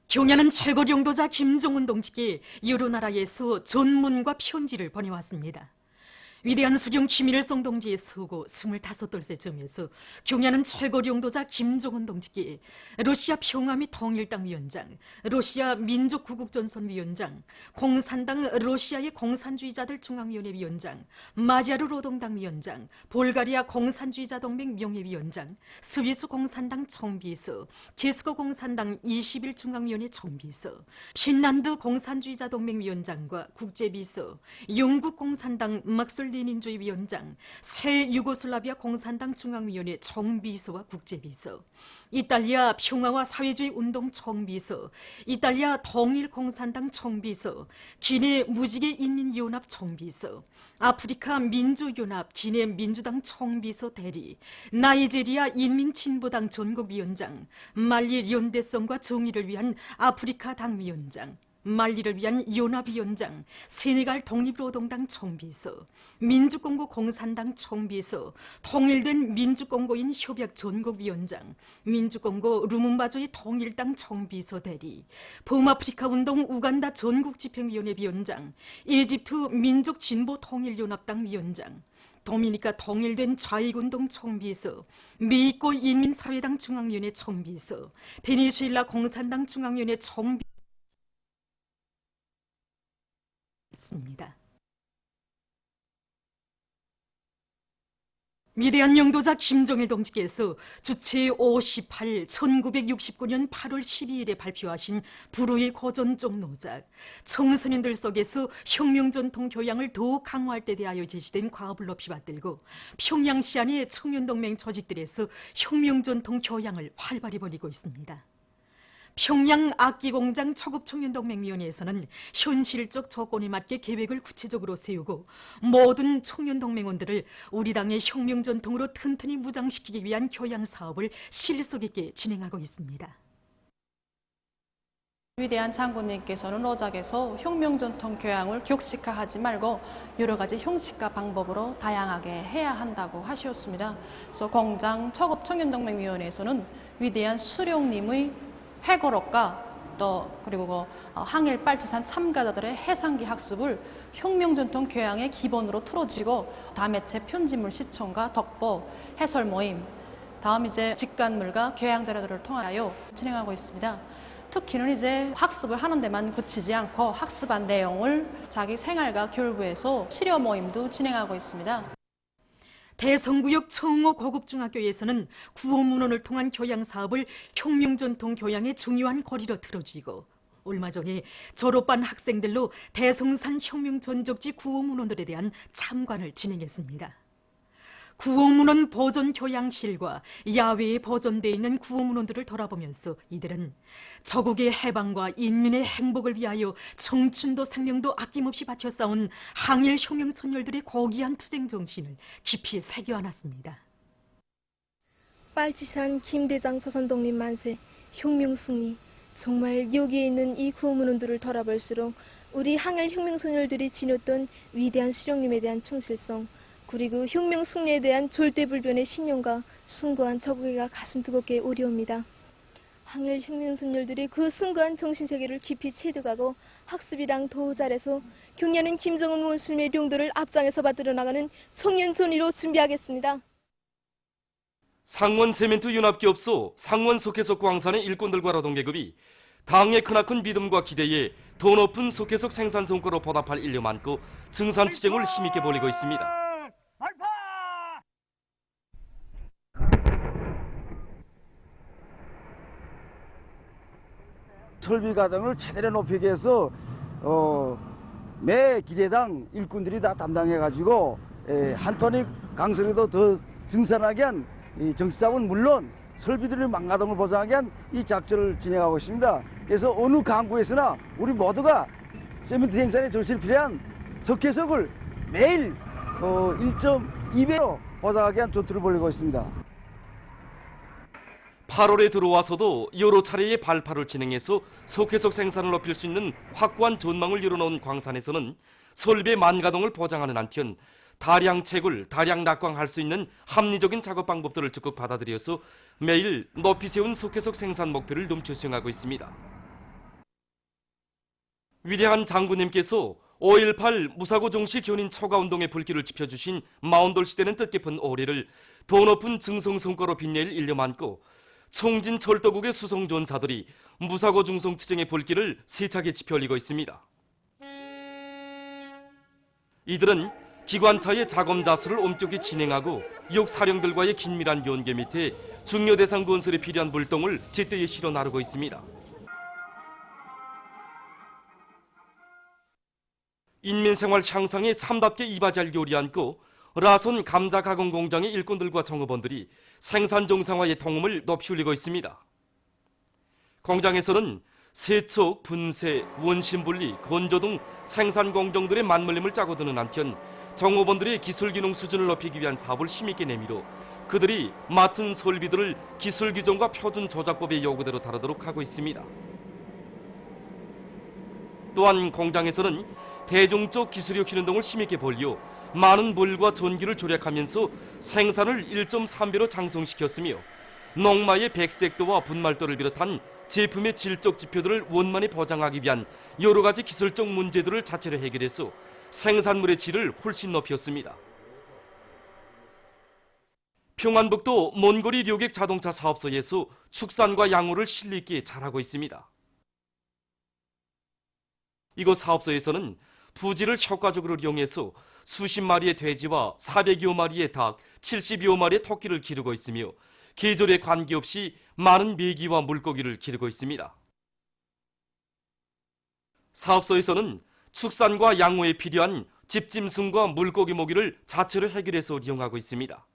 경야는 최고領도자 김정은 동지께 여러 나라에서 전문과 편지를 보내왔습니다. 위대한 수령 김일성 동지의 서고 25돌째쯤에서 경야는 최고領도자 김정은 동지께 러시아 평화 및 통일당 위원장, 러시아 민족구국전선위원장, 공산당 러시아의 공산주의자들 중앙위원회 위원장, 마지아르 노동당 위원장, 볼가리아 공산주의자 동맹 명예위원장, 스위스 공산당 총비서, 제스코 공산당 21 중앙위원회 총비서, 핀란드 공산주의자 동맹 위원장과 국제비서, 영국 공산당 막슬 레닌주의 위원장, 새 유고슬라비아 공산당 중앙위원회 총비서와 국제비서, 이탈리아 평화와 사회주의 운동 총비서, 이탈리아 통일공산당 총비서, 기내 무지개 인민연합 총비서, 아프리카 민주연합 기내 민주당 총비서 대리, 나이제리아 인민진보당 전국위원장, 말리 연대성과 정의를 위한 아프리카 당위원장, 말리를 위한 연합위원장, 세네갈 독립노동당 총비서, 민주공고 공산당 총비서, 통일된 민주공고인 협약 전국위원장, 민주공고 루문바조의 통일당 총비서 대리, 범아프리카 운동 우간다 전국집행위원회 위원장, 이집트 민족진보통일연합당 위원장, 도미니카 통일된 좌익운동 총비서, 메히코 인민사회당 중앙위원회 총비서, 베네수엘라 공산당 중앙위원회 총비서 있습니다. 위대한 영도자 김정일 동지께서 주체 58 1969년 8월 12일에 발표하신 불후의 고전적 노작, 청소년들 속에서 혁명전통 교양을 더욱 강화할 때 대하여 제시된 과업을 높이 받들고 평양시 안의 청년동맹 조직들에서 혁명전통 교양을 활발히 벌이고 있습니다. 평양 악기공장 초급청년동맹위원회에서는 현실적 조건에 맞게 계획을 구체적으로 세우고 모든 청년동맹원들을 우리 당의 혁명전통으로 튼튼히 무장시키기 위한 교양 사업을 실속 있게 진행하고 있습니다. 위대한 장군님께서는 어작에서 혁명전통 교양을 격식화하지 말고 여러 가지 형식과 방법으로 다양하게 해야 한다고 하셨습니다. 그래서 공장 초급청년동맹위원회에서는 위대한 수령님의 회고록과 또 그리고 항일 빨치산 참가자들의 해상기 학습을 혁명전통 교양의 기본으로 틀어지고 다매체 편지물 시청과 덕보, 해설 모임, 다음 이제 직관물과 교양 자료들을 통하여 진행하고 있습니다. 특히는 이제 학습을 하는 데만 그치지 않고 학습한 내용을 자기 생활과 결부해서 실효 모임도 진행하고 있습니다. 대성구역 청호 고급중학교에서는 구호문헌을 통한 교양 사업을 혁명전통 교양의 중요한 고리로 틀어쥐고 얼마 전에 졸업반 학생들로 대성산 혁명전적지 구호문헌들에 대한 참관을 진행했습니다. 구호문헌 보존 교양실과 야외에 보존되어 있는 구호문헌들을 돌아보면서 이들은 저국의 해방과 인민의 행복을 위하여 청춘도 생명도 아낌없이 바쳐 싸운 항일 혁명 선열들의 고귀한 투쟁 정신을 깊이 새겨안았습니다. 빨치산 김대장 조선독립 만세, 혁명 승리. 정말 여기에 있는 이 구호문헌들을 돌아볼수록 우리 항일 혁명 선열들이 지녔던 위대한 수령님에 대한 충실성, 그리고 혁명 승리에 대한 절대불변의 신념과 숭고한 저국애가 가슴 뜨겁게 오리옵니다. 항일 혁명 선열들이 그 숭고한 정신세계를 깊이 체득하고 학습이랑 더 잘해서 경야는 김정은 원수님의 용도를 앞장에서 받들어 나가는 청년 전의로 준비하겠습니다. 상원 세멘트 윤합기업소 상원 속해석 광산의 일꾼들과 노동계급이 당의 크나큰 믿음과 기대에 더 높은 속해석 생산 성과로 보답할 인력 많고 증산 투쟁을 힘있게 벌이고 있습니다. 설비 가동을 최대로 높이기 위해서 매 기대당 일꾼들이 다 담당해가지고 한 톤의 강설에도 더 증산하게 한 정치사업은 물론 설비들의 망가동을 보장하게 한 이 작전을 진행하고 있습니다. 그래서 어느 강구에서나 우리 모두가 세멘트 생산에 절실히 필요한 석회석을 매일 1.2배로 보장하게 한 전투를 벌이고 있습니다. 8월에 들어와서도 여러 차례의 발파를 진행해서 석회석 생산을 높일 수 있는 확고한 전망을 이뤄놓은 광산에서는 설비의 만가동을 보장하는 한편 다량 채굴, 다량 낙광할 수 있는 합리적인 작업 방법들을 적극 받아들여서 매일 높이 세운 석회석 생산 목표를 넘쳐 수행하고 있습니다. 위대한 장군님께서 5.18 무사고 종시 견인 초가운동의 불길을 지펴주신 마운돌시대는 뜻깊은 올해를 더 높은 증성성과로 빛낼 일념 안고 총진 철도국의 수송전사들이 무사고 중성투쟁의 불길을 세차게 지펴올리고 있습니다. 이들은 기관차의 자검 자수를 엄격히 진행하고 역 사령들과의 긴밀한 연계 밑에 중요 대상 건설에 필요한 물동을 제때에 실어 나르고 있습니다. 인민생활 향상에 참답게 이바지할 요리 안고 라손 감자 가공 공장의 일꾼들과 종업원들이 생산 정상화의 통음을 높이 울리고 있습니다. 공장에서는 세척, 분쇄, 원심분리, 건조 등 생산 공정들의 맞물림을 짜고 드는 한편 종업원들의 기술 기능 수준을 높이기 위한 사업을 힘있게 내밀어 그들이 맡은 설비들을 기술 규정과 표준 조작법의 요구대로 다루도록 하고 있습니다. 또한 공장에서는 대중적 기술력 효능을 힘있게 벌려 많은 물과 전기를 절약하면서 생산을 1.3배로 장성시켰으며 농마의 백색도와 분말도를 비롯한 제품의 질적 지표들을 원만히 보장하기 위한 여러 가지 기술적 문제들을 자체로 해결해서 생산물의 질을 훨씬 높였습니다. 평안북도 몬고리 료객 자동차 사업소에서 축산과 양호를 실리있게 잘하고 있습니다. 이곳 사업소에서는 부지를 효과적으로 이용해서 수십 마리의 돼지와 400여 마리의 닭, 70여 마리의 토끼를 기르고 있으며 계절에 관계없이 많은 메기와 물고기를 기르고 있습니다. 사업소에서는 축산과 양호에 필요한 집짐승과 물고기 모기를 자체로 해결해서 이용하고 있습니다.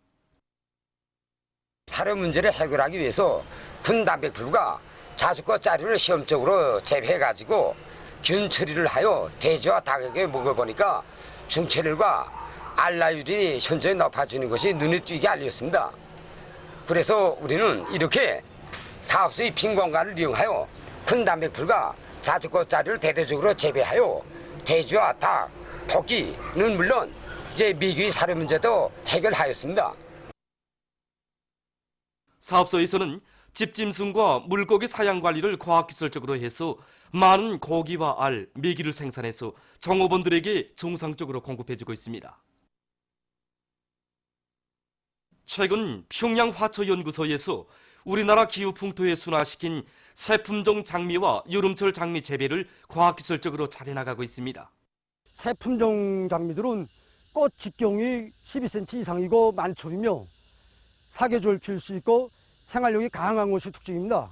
사료 문제를 해결하기 위해서 군 단백질과 자주껏 자료를 시험적으로 재배해가지고 균 처리를 하여 돼지와 닭에게 먹여보니까 중체율과 알라율이 현저히 높아지는 것이 눈에 띄게 알렸습니다. 그래서 우리는 이렇게 사업소의 빈 공간을 이용하여 군 단백질과 자주껏 자료를 대대적으로 재배하여 돼지와 닭, 토끼는 물론 이제 미규의 사료 문제도 해결하였습니다. 사업소에서는 집짐승과 물고기 사양 관리를 과학기술적으로 해서 많은 고기와 알, 메기를 생산해서 종업원들에게 정상적으로 공급해주고 있습니다. 최근 평양 화초연구소에서 우리나라 기후 풍토에 순화시킨 새 품종 장미와 여름철 장미 재배를 과학기술적으로 잘 해나가고 있습니다. 새 품종 장미들은 꽃 직경이 12cm 이상이고 만초이며 사계절 필 수 있고 생활력이 강한 것이 특징입니다.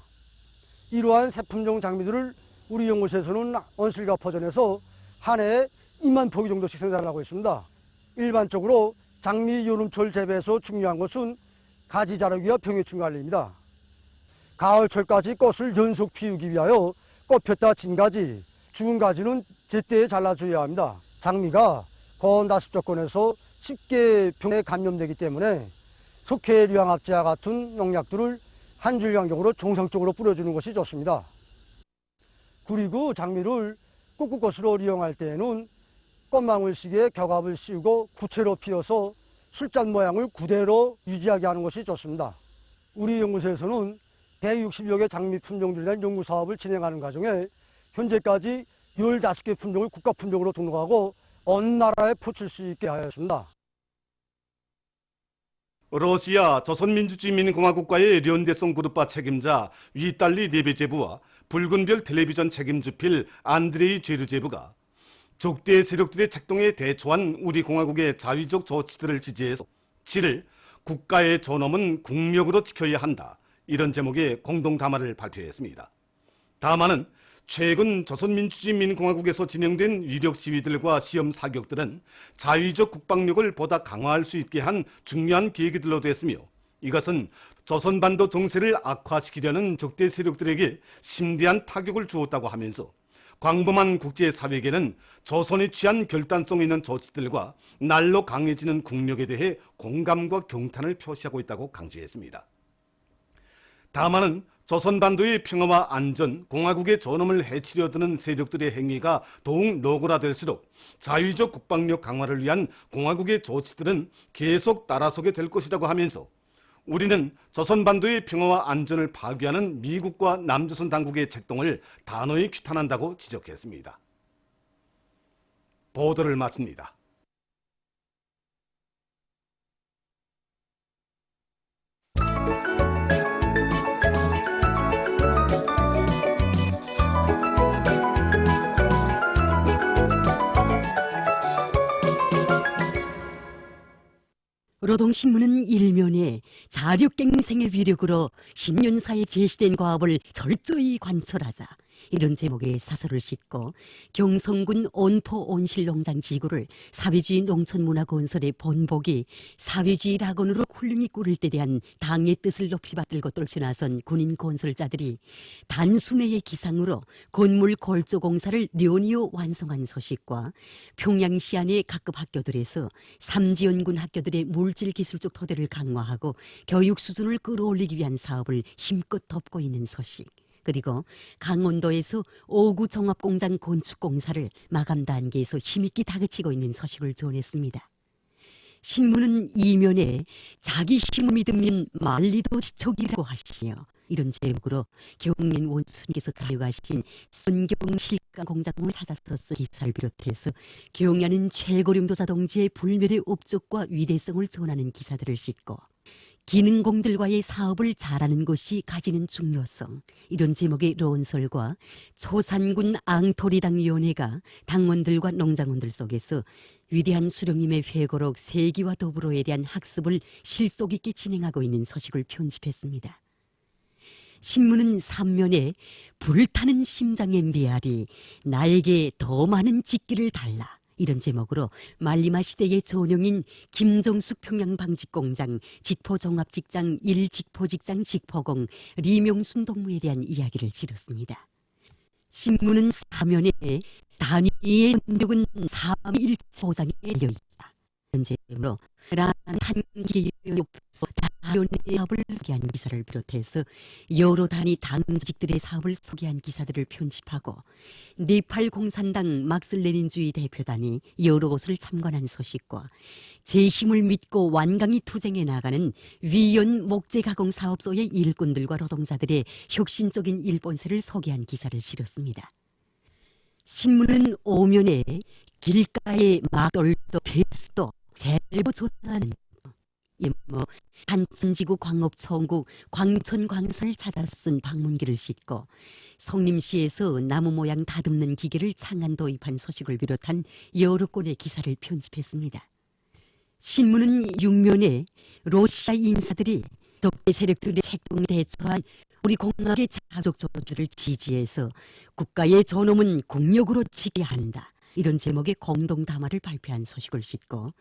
이러한 새 품종 장미들을 우리 연구소에서는 온실과 포전해서 한 해에 2만 포기 정도씩 생산하고 있습니다. 일반적으로 장미 여름철 재배에서 중요한 것은 가지 자라기와 병해충 관리입니다. 가을철까지 꽃을 연속 피우기 위하여 꽃 폈다 진 가지, 죽은 가지는 제때에 잘라줘야 합니다. 장미가 고온다습 조건에서 쉽게 병에 감염되기 때문에 석회류양합제와 같은 농약들을 한 줄 간격으로 정상적으로 뿌려주는 것이 좋습니다. 그리고 장미를 꾹꾹꽃으로 이용할 때에는 꽃망울식에 격압을 씌우고 구체로 피워서 술잔 모양을 그대로 유지하게 하는 것이 좋습니다. 우리 연구소에서는 160여 개 장미 품종들에 대한 연구 사업을 진행하는 과정에 현재까지 15개 품종을 국가 품종으로 등록하고 어느 나라에 포출 수 있게 하였습니다. 러시아 조선민주주의인민공화국과의 연대성 그룹바 책임자 위달리 네베제브와 붉은별 텔레비전 책임주필 안드레이 제르제브가 적대 세력들의 책동에 대처한 우리 공화국의 자위적 조치들을 지지해서 7일 국가의 존엄은 국력으로 지켜야 한다, 이런 제목의 공동 담화를 발표했습니다. 담화는 최근 조선민주주의인민공화국에서 진행된 위력 시위들과 시험 사격들은 자위적 국방력을 보다 강화할 수 있게 한 중요한 계기들로 됐으며, 이것은 조선반도 정세를 악화시키려는 적대 세력들에게 심대한 타격을 주었다고 하면서 광범한 국제사회계는 조선이 취한 결단성 있는 조치들과 날로 강해지는 국력에 대해 공감과 경탄을 표시하고 있다고 강조했습니다. 다만은 조선반도의 평화와 안전, 공화국의 존엄을 해치려 드는 세력들의 행위가 더욱 노골화될수록 자위적 국방력 강화를 위한 공화국의 조치들은 계속 따라서게 될 것이라고 하면서 우리는 조선반도의 평화와 안전을 파괴하는 미국과 남조선 당국의 책동을 단호히 규탄한다고 지적했습니다. 보도를 마칩니다. 노동신문은 일면에 자력갱생의 위력으로 10년사에 제시된 과업을 철저히 관철하자 이런 제목의 사설을 싣고 경성군 온포 온실농장 지구를 사회주의 농촌문화 건설의 본보기 사회주의 낙원으로 훌륭히 꾸릴 때 대한 당의 뜻을 높이 받들고 떨쳐나선 군인 건설자들이 단수매의 기상으로 건물 골조 공사를 련이어 완성한 소식과 평양시 안의 각급 학교들에서 삼지연군 학교들의 물질기술적 토대를 강화하고 교육 수준을 끌어올리기 위한 사업을 힘껏 덮고 있는 소식, 그리고 강원도에서 5구 종합공장 건축공사를 마감 단계에서 힘있게 다그치고 있는 소식을 전했습니다. 신문은 이면에 자기 힘을 믿으면 말리도 지척이라고 하시며 이런 제목으로 경인 원수님께서 가져가신 선경 실감 공장을 찾아서 쓴 기사를 비롯해서 경야는 최고령도사 동지의 불멸의 업적과 위대성을 전하는 기사들을 싣고 기능공들과의 사업을 잘하는 것이 가지는 중요성, 이런 제목의論설과 초산군 앙토리당위원회가 당원들과 농장원들 속에서 위대한 수령님의 회고록 세기와 더불어에 대한 학습을 실속 있게 진행하고 있는 소식을 편집했습니다. 신문은 3면에 불타는 심장의 메아리, 나에게 더 많은 직기를 달라, 이런 제목으로 말리마 시대의 전형인 김정숙 평양방직공장 직포종합직장 1직포직장 직포공 리명순 동무에 대한 이야기를 실었습니다. 신문은 4면에 단위의 능력은 3.1보장에 열려있다, 이런 제목으로 단기업소 다연의 사업을 소개한 기사를 비롯해서 여러 단위 당직들의 사업을 소개한 기사들을 편집하고 네팔 공산당 막슬레닌주의 대표단이 여러 곳을 참관한 소식과 제 힘을 믿고 완강히 투쟁해 나가는 위연 목재 가공 사업소의 일꾼들과 노동자들의 혁신적인 일본세를 소개한 기사를 실었습니다. 신문은 5면에 길가에 막돌도 베스도 제보 전하는 한천지구 광업총국 광천광산을 찾아 쓴 방문기를 싣고 성림시에서 나무 모양 다듬는 기계를 창안 도입한 소식을 비롯한 여러 건의 기사를 편집했습니다. 신문은 6면에 러시아 인사들이 적대 세력들의 책동에 대처한 우리 공화국의 자족 조치를 지지해서 국가의 존엄은 국력으로 지켜야 한다, 이런 제목의 공동 담화를 발표한 소식을 싣고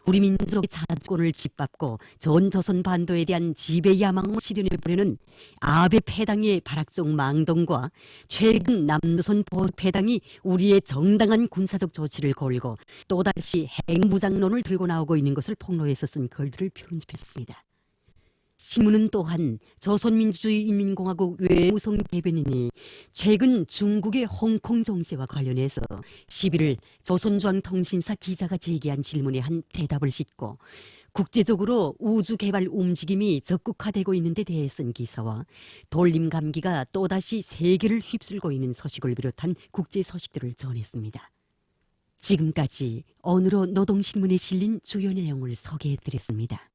우리 민족의 자주권을 짓밟고 전 조선 반도에 대한 지배 야망을 실현해보려는 아베 패당의 발악적 망동과 최근 남조선 보수패당이 우리의 정당한 군사적 조치를 걸고 또다시 핵무장론을 들고 나오고 있는 것을 폭로해서 쓴 글들을 편집했습니다. 신문은 또한 조선민주주의인민공화국 외무성 대변인이 최근 중국의 홍콩 정세와 관련해서 11일 조선중앙통신사 기자가 제기한 질문에 한 대답을 싣고 국제적으로 우주 개발 움직임이 적극화되고 있는 데 대해 쓴 기사와 돌림 감기가 또다시 세계를 휩쓸고 있는 소식을 비롯한 국제 소식들을 전했습니다. 지금까지 오늘로 노동신문에 실린 주요 내용을 소개해드렸습니다.